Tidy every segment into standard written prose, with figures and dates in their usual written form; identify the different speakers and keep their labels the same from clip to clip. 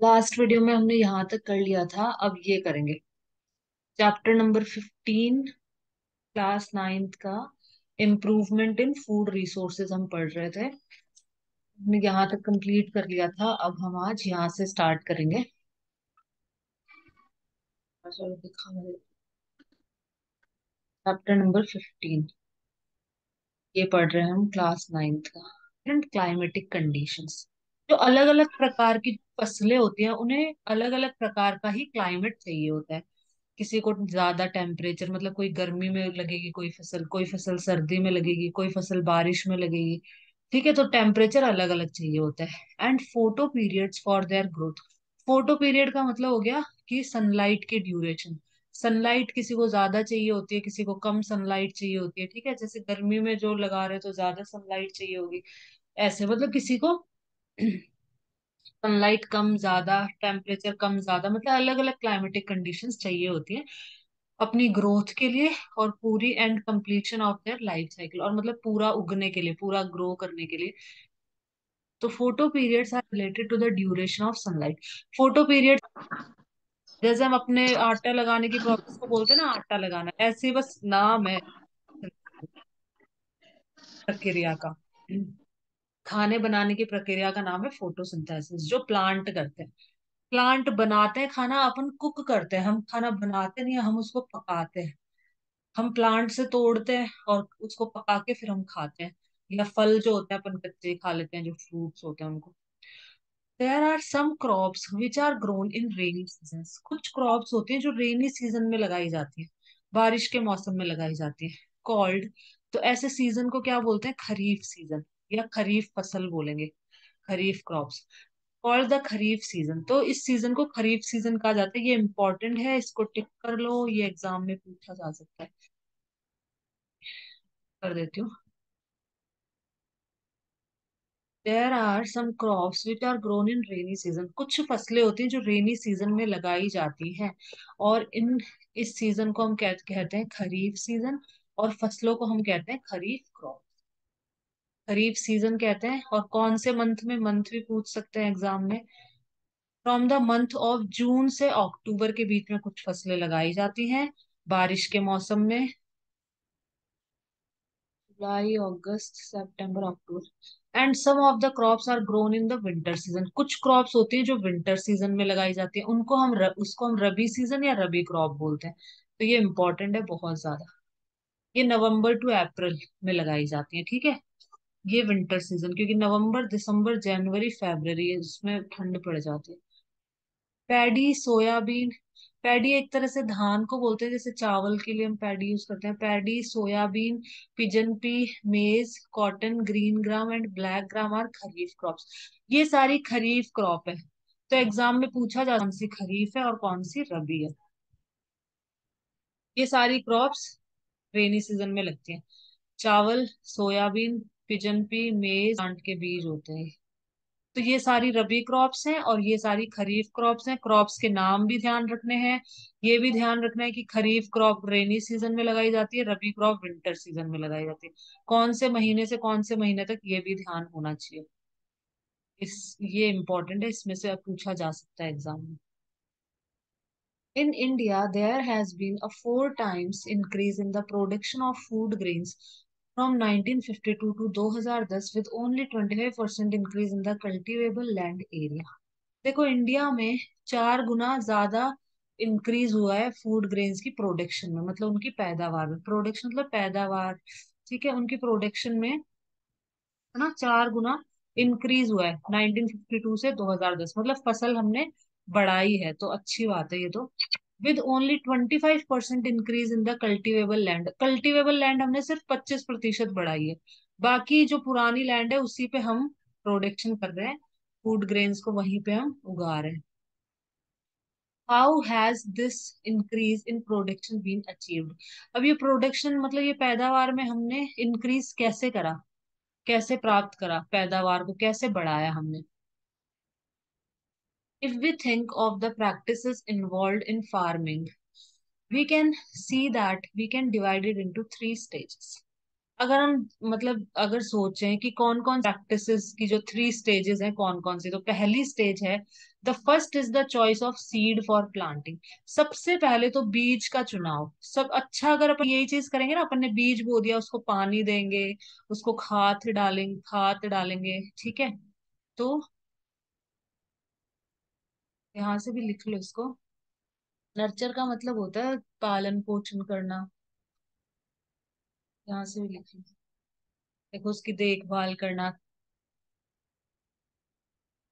Speaker 1: Last video में हमने यहाँ तक कर लिया था, अब ये करेंगे। चैप्टर नंबर 15, क्लास नाइन्थ का इम्प्रूवमेंट इन फूड रिसोर्सेज हम पढ़ रहे थे। हमने यहाँ तक कंप्लीट कर लिया था, अब हम आज यहाँ से स्टार्ट करेंगे। चलो दिखा मुझे। चैप्टर नंबर 15 ये पढ़ रहे हैं हम, क्लास नाइन्थ का। Different climatic conditions. जो अलग अलग प्रकार की फसलें होती हैं उन्हें अलग अलग प्रकार का ही क्लाइमेट चाहिए होता है। किसी को ज्यादा टेम्परेचर, मतलब कोई गर्मी में लगेगी कोई फसल सर्दी में लगेगी, कोई फसल बारिश में लगेगी। ठीक है, तो टेम्परेचर अलग अलग चाहिए होता है। And photo periods for their growth. Photo period का मतलब हो गया कि सनलाइट की ड्यूरेशन। सनलाइट किसी को ज्यादा चाहिए होती है, किसी को कम सनलाइट चाहिए होती है। ठीक है, जैसे गर्मी में जो लगा रहे हैं तो ज्यादा सनलाइट चाहिए होगी। ऐसे मतलब किसी को सनलाइट कम ज्यादा, टेम्परेचर कम ज्यादा, मतलब अलग अलग क्लाइमेटिक कंडीशंस चाहिए होती है अपनी ग्रोथ के लिए और पूरी and completion of their life cycle, और मतलब पूरा उगने के लिए, पूरा ग्रो करने के लिए। तो photoperiods are related to the duration of sunlight. Photoperiod, जैसे हम अपने आटा लगाने की प्रोसेस को बोलते हैं ना, आटा लगाना, ऐसे ही बस नाम है प्रक्रिया का। खाने बनाने की प्रक्रिया का नाम है फोटोसिंथेसिस, जो प्लांट करते हैं। प्लांट बनाते हैं खाना, अपन कुक करते हैं, हम खाना बनाते नहीं है, हम उसको पकाते हैं। हम प्लांट से तोड़ते हैं और उसको पका के फिर हम खाते हैं। या फल जो होते हैं अपन कच्चे खा लेते हैं, जो फ्रूट्स होते हैं उनको। There are some crops which are grown in rainy season. कुछ क्रॉप्स होती हैं जो रेनी सीजन में लगाई जाती है, बारिश के मौसम में लगाई जाती है। कॉल्ड, तो ऐसे सीजन को क्या बोलते हैं? खरीफ सीजन, या खरीफ फसल बोलेंगे। Kharif crops called the kharif season. तो इस सीजन को खरीफ सीजन कहा जाता है। ये इंपॉर्टेंट है, इसको टिक कर लो, ये एग्जाम में पूछा जा सकता है। कर देती हूँ। There are some crops which are grown in rainy season. कुछ फसलें होती हैं जो रेनी सीजन में लगाई जाती हैं, और इस सीजन को हम कहते हैं खरीफ सीजन। और फसलों को हम कहते हैं खरीफ क्रॉप। खरीफ सीजन कहते हैं। और कौन से मंथ में? मंथ भी पूछ सकते हैं एग्जाम में। From the month of June से अक्टूबर के बीच में कुछ फसलें लगाई जाती हैं बारिश के मौसम में। जुलाई, अगस्त, सितंबर, अक्टूबर। And some of the crops are grown in the winter season. कुछ क्रॉप्स होती हैं जो विंटर सीजन में लगाई जाती है, उसको हम रबी सीजन या रबी क्रॉप बोलते हैं। तो ये इंपॉर्टेंट है बहुत ज्यादा। ये नवंबर टू अप्रैल में लगाई जाती है। ठीक है, ये विंटर सीजन, क्योंकि नवंबर, दिसंबर, जनवरी, फरवरी इसमें ठंड पड़ जाती है। Paddy, soybean. पैडी एक तरह से धान को बोलते हैं, जैसे चावल के लिए हम पैडी यूज करते हैं। Paddy, soybean, pigeon pea, maize, cotton, green gram and black gram are kharif crops. ये सारी खरीफ क्रॉप है। तो एग्जाम में पूछा जा कौन सी खरीफ है और कौन सी रबी है। ये सारी क्रॉप्स रेनी सीजन में लगती हैं। चावल, सोयाबीन, पिजन पी, मेज, प्लांट के बीज होते हैं। तो ये सारी रबी क्रॉप्स हैं और ये सारी खरीफ क्रॉप्स हैं। क्रॉप्स के नाम भी ध्यान रखने हैं। ये भी ध्यान रखना है कि खरीफ क्रॉप रेनी सीजन में लगाई जाती है, रबी क्रॉप विंटर सीजन में लगाई जाती है। कौन से महीने से कौन से महीने तक, ये भी ध्यान होना चाहिए। ये इंपॉर्टेंट है, इसमें से अब पूछा जा सकता है एग्जाम में। In India, there has been a four times increase in the production of food grains from 1952 to 2010, with only 25% increase in the cultivable land area. देखो, इंडिया में 4 गुना ज्यादा इंक्रीज हुआ है फूड ग्रेन्स की प्रोडक्शन में, मतलब उनकी पैदावार में। प्रोडक्शन मतलब पैदावार। ठीक है, उनकी प्रोडक्शन में है ना, 4 गुना इंक्रीज हुआ है 1952 से 2010। मतलब फसल हमने बढ़ाई है, तो अच्छी बात है ये तो। With only 25% increase in the cultivable land. Cultivable land हमने सिर्फ 25% बढ़ाई है। बाकी जो पुरानी लैंड है उसी पे हम प्रोडक्शन कर रहे हैं, फूड ग्रेन्स को वहीं पे हम उगा रहे हैं। How has this increase in production been achieved. अब ये प्रोडक्शन मतलब ये पैदावार में हमने इंक्रीज कैसे करा, कैसे प्राप्त करा, पैदावार को कैसे बढ़ाया हमने। If we think of the practices involved in farming, we can see that we can divide it into 3 stages. अगर हम मतलब अगर सोचें कि कौन कौन प्रैक्टिसेस की जो 3 स्टेजेस हैं कौन कौन सी, तो पहली स्टेज है, the first is the choice of seed for planting. सबसे पहले तो बीज का चुनाव। सब अच्छा, अगर अपन यही चीज करेंगे ना, अपन ने बीज बो दिया, उसको पानी देंगे, उसको खाद डालेंगे, ठीक है। तो यहाँ से भी लिख लो इसको। नर्चर का मतलब होता है पालन पोषण करना। यहाँ से भी लिख लो। देखो, उसकी देखभाल करना।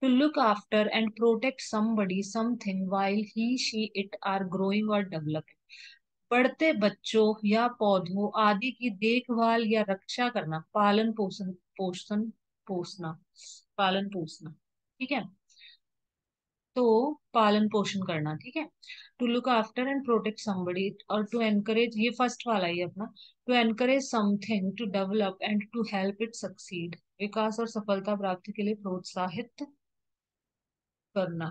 Speaker 1: To look after and protect somebody, something while he, she, it are growing or developing। बढ़ते बच्चों या पौधों आदि की देखभाल या रक्षा करना, पालन पोषण, पोषण पोषना, पालन पोषना, ठीक है। तो पालन पोषण करना, ठीक है। To look after and protect somebody, और टू एनकरेज, ये फर्स्ट वाला ही है अपना। To encourage something, to develop and to help it succeed, विकास और सफलता प्राप्ति के लिए प्रोत्साहित करना।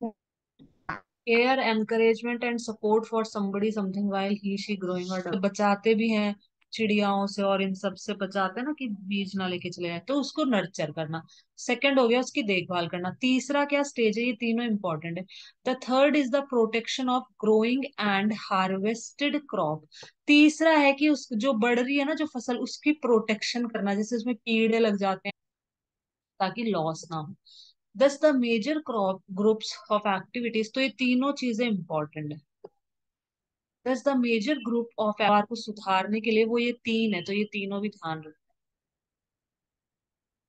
Speaker 1: Care, encouragement and support for somebody something while he she growing और बचाते भी हैं चिड़ियाओं से और इन सब से बचाते हैं ना, कि बीज ना लेके चले जाए, तो उसको नर्चर करना। सेकंड हो गया उसकी देखभाल करना। तीसरा क्या स्टेज है, ये तीनों इंपॉर्टेंट है। The third is the protection of growing and harvested crop. तीसरा है कि उस जो बढ़ रही है ना जो फसल, उसकी प्रोटेक्शन करना, जैसे उसमें कीड़े लग जाते हैं, ताकि लॉस ना हो। Thus the major crop groups of activities, तो ये तीनों चीजें इंपॉर्टेंट है। दस द मेजर ग्रुप ऑफ व्यवहार को सुधारने के लिए वो ये तीन है, तो ये तीनों भी ध्यान रखना।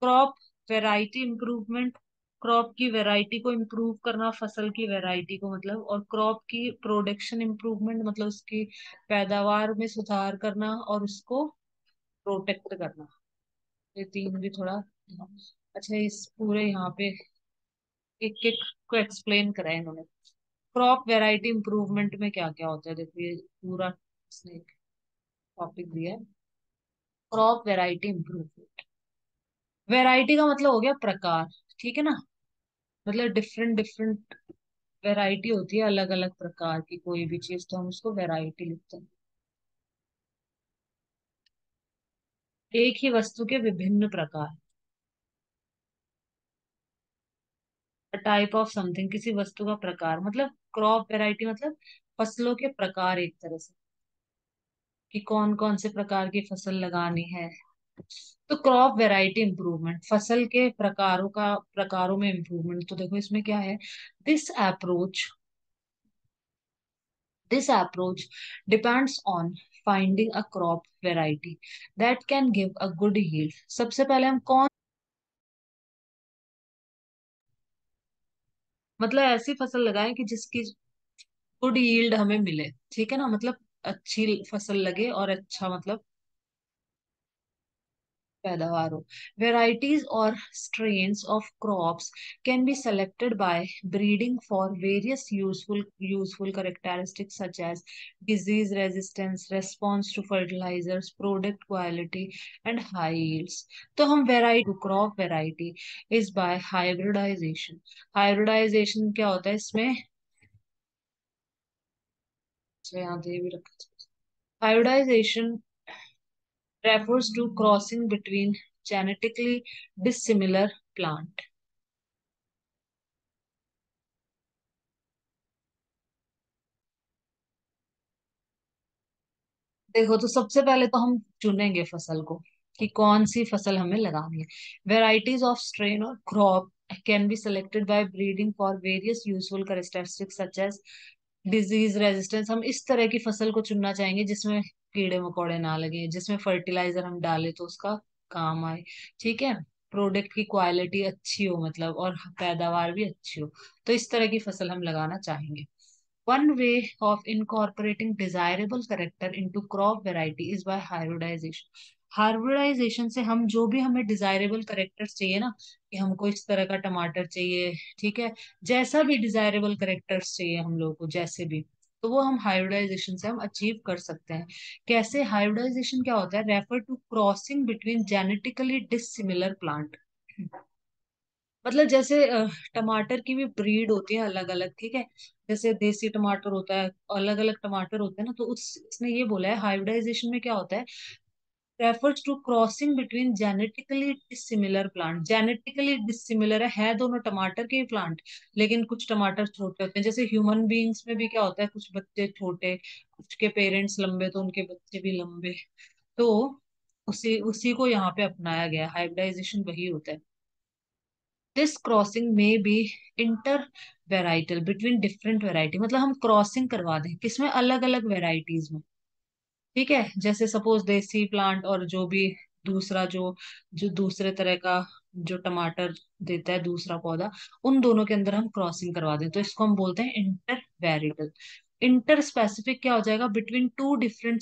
Speaker 1: क्रॉप वेराइटी इंप्रूवमेंट, क्रॉप की वेराइटी को इम्प्रूव करना, फसल की वेराइटी को मतलब, और क्रॉप की प्रोडक्शन इम्प्रूवमेंट मतलब उसकी पैदावार में सुधार करना, और उसको प्रोटेक्ट करना। ये तीन भी थोड़ा। अच्छा, इस पूरे यहाँ पे एक एक को एक्सप्लेन करा है इन्होंने। क्रॉप वैरायटी इंप्रूवमेंट में क्या क्या होता है, देखो ये पूरा इसने एक टॉपिक दिया है। क्रॉप वैरायटी इंप्रूवमेंट, वैरायटी का मतलब हो गया प्रकार, ठीक है ना। मतलब डिफरेंट डिफरेंट वैरायटी होती है, अलग अलग प्रकार की कोई भी चीज, तो हम उसको वैरायटी लिखते हैं। एक ही वस्तु के विभिन्न प्रकार, टाइप ऑफ समथिंग, किसी वस्तु का प्रकार, मतलब क्रॉप वैरायटी मतलब फसलों के प्रकार, एक तरह से कि कौन कौन से प्रकार की फसल लगानी है। तो क्रॉप वैरायटी इंप्रूवमेंट, फसल के प्रकारों में इंप्रूवमेंट, तो देखो इसमें क्या है। This approach this approach depends on finding a crop variety that can give a good yield. सबसे पहले हम कौन, मतलब ऐसी फसल लगाएं कि जिसकी गुड यील्ड हमें मिले, ठीक है ना, मतलब अच्छी फसल लगे और अच्छा मतलब पैदावार हो। वेराइटीज और strains of crops can be selected by breeding for various useful characteristics such as disease resistance, response to fertilisers, product quality and high yields. तो हम variety, crop variety is by hybridisation. Hybridisation क्या होता है इसमें, अच्छा यहाँ दे भी रखा। Hybridisation refers to crossing between genetically dissimilar plant। देखो, तो सबसे पहले तो हम चुनेंगे फसल को कि कौन सी फसल हमें लगानी है। वेराइटीज ऑफ स्ट्रेन और crop can be selected by breeding for various useful characteristics such as disease resistance. हम इस तरह की फसल को चुनना चाहेंगे जिसमें कीड़े मकोड़े ना लगे, जिसमें फर्टिलाइजर हम डालें तो उसका काम आए, ठीक है। प्रोडक्ट की क्वालिटी अच्छी हो मतलब, और पैदावार भी अच्छी हो, तो इस तरह की फसल हम लगाना चाहेंगे। One way of incorporating desirable character into crop variety is by hybridization। Hybridisation से हम जो भी हमें डिजायरेबल करेक्टर्स चाहिए ना, कि हमको इस तरह का टमाटर चाहिए, ठीक है, जैसा भी डिजायरेबल करेक्टर्स चाहिए हम लोग को, जैसे भी, तो वो हम हाइब्रिडाइजेशन से हम अचीव कर सकते हैं। कैसे हाइब्रिडाइजेशन क्या होता है, refer to crossing between genetically dissimilar plant. मतलब जैसे टमाटर की भी ब्रीड होती है अलग अलग, ठीक है। जैसे देसी टमाटर होता है, अलग अलग टमाटर होते हैं ना, तो उस इसने ये बोला है हाइब्रिडाइजेशन में क्या होता है, refers to crossing between genetically dissimilar plant. Genetically dissimilar है दोनों टमाटर के प्लांट, लेकिन कुछ टमाटर छोटे होते हैं। जैसे ह्यूमन बीइंग्स में भी क्या होता है, कुछ बच्चे छोटे, कुछ के पेरेंट्स लंबे तो उनके बच्चे भी लंबे। तो उसी उसी को यहाँ पे अपनाया गया, हाइब्रिडाइजेशन वही होता है। दिस क्रॉसिंग में be intervarietal between different variety, मतलब हम क्रॉसिंग करवा दें किसमें, अलग अलग वेराइटीज में। ठीक है, जैसे सपोज देसी प्लांट और जो भी दूसरा जो जो दूसरे तरह का जो टमाटर देता है दूसरा पौधा, उन दोनों के अंदर हम क्रॉसिंग करवा दें, तो इसको हम बोलते हैं इंटर वेराइटल। इंटर स्पेसिफिक क्या हो जाएगा, बिटवीन टू डिफरेंट